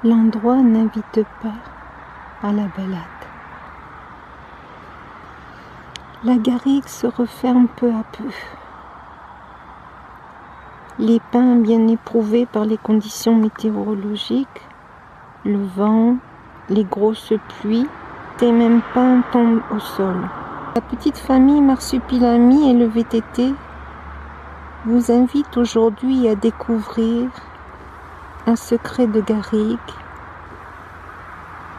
L'endroit n'invite pas à la balade. La garrigue se referme peu à peu. Les pins bien éprouvés par les conditions météorologiques, le vent, les grosses pluies, et même pins tombent au sol. La petite famille Marsupilami et le VTT vous invitent aujourd'hui à découvrir un secret de garrigue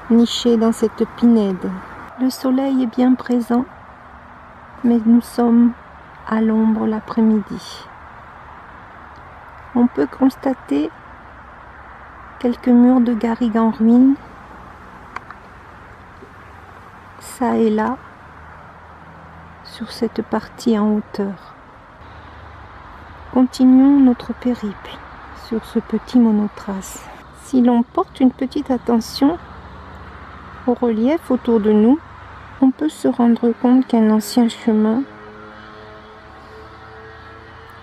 niché dans cette pinède. Le soleil est bien présent, mais nous sommes à l'ombre l'après-midi. On peut constater quelques murs de garrigue en ruine, ça et là, sur cette partie en hauteur. Continuons notre périple sur ce petit monotrace. Si l'on porte une petite attention au relief autour de nous, on peut se rendre compte qu'un ancien chemin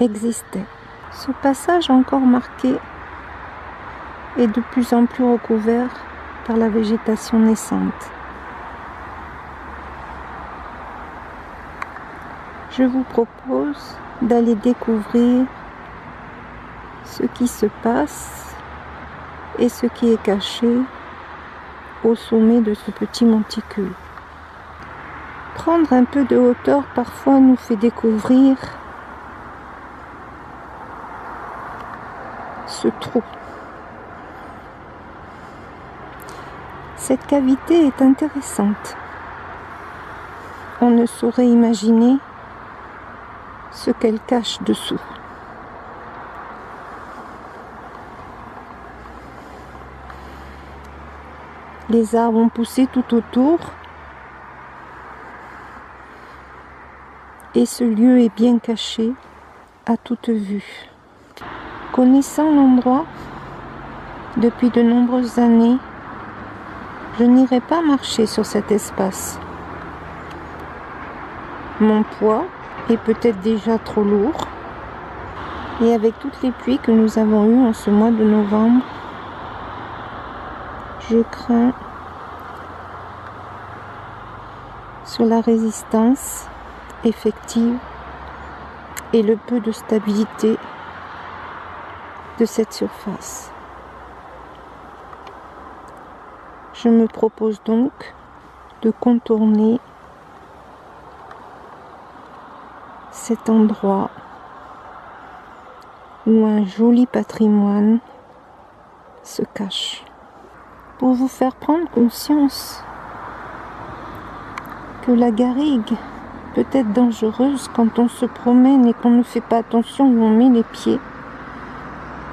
existait. Ce passage encore marqué est de plus en plus recouvert par la végétation naissante. Je vous propose d'aller découvrir ce qui se passe et ce qui est caché au sommet de ce petit monticule. Prendre un peu de hauteur parfois nous fait découvrir ce trou. Cette cavité est intéressante. On ne saurait imaginer ce qu'elle cache dessous. Les arbres ont poussé tout autour et ce lieu est bien caché à toute vue. Connaissant l'endroit depuis de nombreuses années, je n'irai pas marcher sur cet espace. Mon poids est peut-être déjà trop lourd et avec toutes les pluies que nous avons eues en ce mois de novembre, je crains sur la résistance effective et le peu de stabilité de cette surface. Je me propose donc de contourner cet endroit où un joli patrimoine se cache. Pour vous faire prendre conscience que la garrigue peut être dangereuse quand on se promène et qu'on ne fait pas attention où on met les pieds,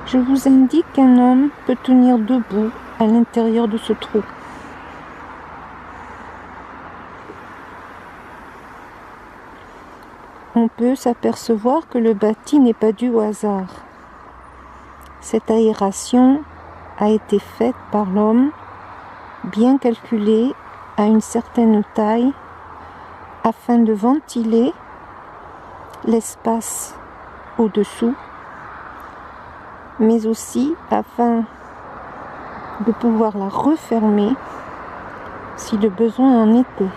je vous indique qu'un homme peut tenir debout à l'intérieur de ce trou. On peut s'apercevoir que le bâti n'est pas dû au hasard. Cette aération a été faite par l'homme, bien calculée à une certaine taille, afin de ventiler l'espace au-dessous, mais aussi afin de pouvoir la refermer si le besoin en était.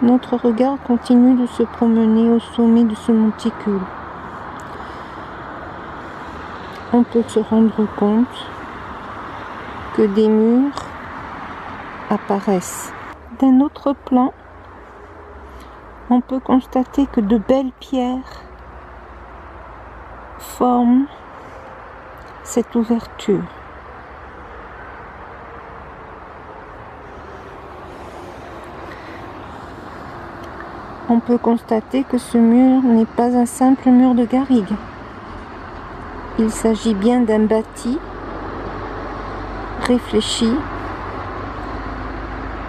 Notre regard continue de se promener au sommet de ce monticule. On peut se rendre compte que des murs apparaissent. D'un autre plan, on peut constater que de belles pierres forment cette ouverture. On peut constater que ce mur n'est pas un simple mur de garrigue. Il s'agit bien d'un bâti réfléchi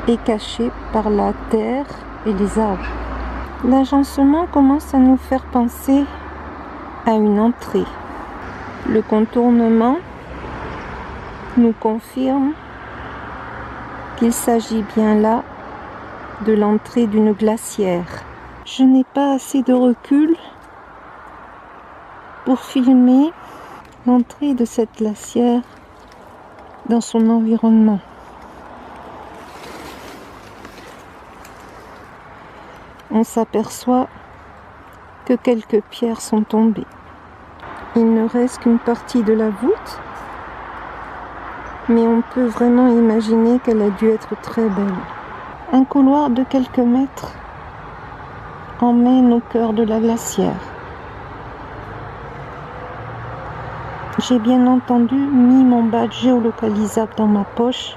et caché par la terre et les arbres. L'agencement commence à nous faire penser à une entrée. Le contournement nous confirme qu'il s'agit bien là de l'entrée d'une glacière. Je n'ai pas assez de recul pour filmer l'entrée de cette glacière dans son environnement. On s'aperçoit que quelques pierres sont tombées. Il ne reste qu'une partie de la voûte, mais on peut vraiment imaginer qu'elle a dû être très belle. Un couloir de quelques mètres emmène au cœur de la glacière. J'ai bien entendu mis mon badge géolocalisable dans ma poche.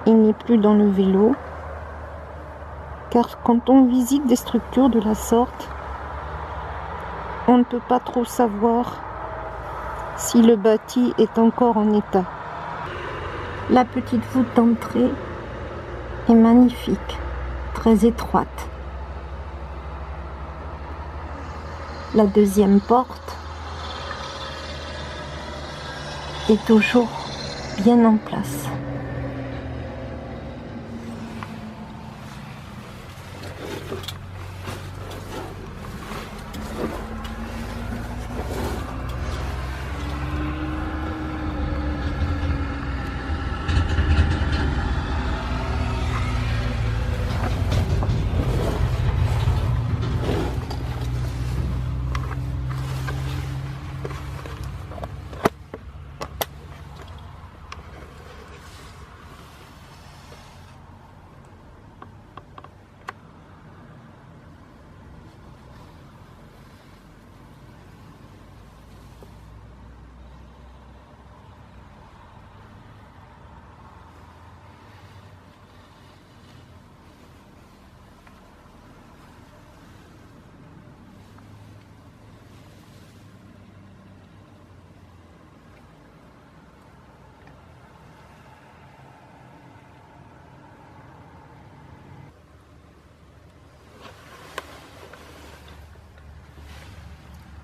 Il n'est plus dans le vélo, car quand on visite des structures de la sorte, on ne peut pas trop savoir si le bâti est encore en état. La petite voûte d'entrée est magnifique, très étroite. La deuxième porte est toujours bien en place.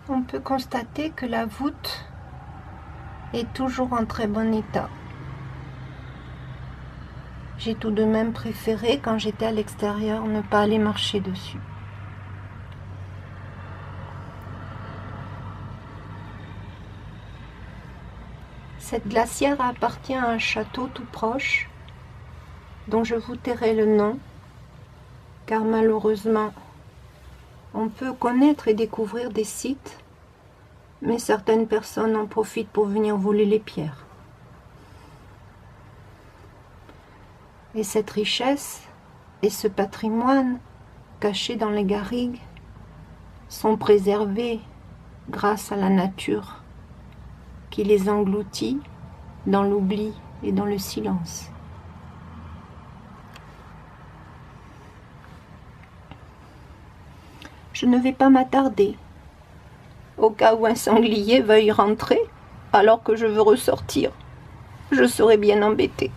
On peut constater que la voûte est toujours en très bon état. J'ai tout de même préféré, quand j'étais à l'extérieur, ne pas aller marcher dessus. Cette glacière appartient à un château tout proche, dont je vous tairai le nom, car malheureusement, on peut connaître et découvrir des sites, mais certaines personnes en profitent pour venir voler les pierres. Et cette richesse et ce patrimoine caché dans les garrigues sont préservés grâce à la nature qui les engloutit dans l'oubli et dans le silence. Je ne vais pas m'attarder, au cas où un sanglier veuille rentrer alors que je veux ressortir. Je serai bien embêtée.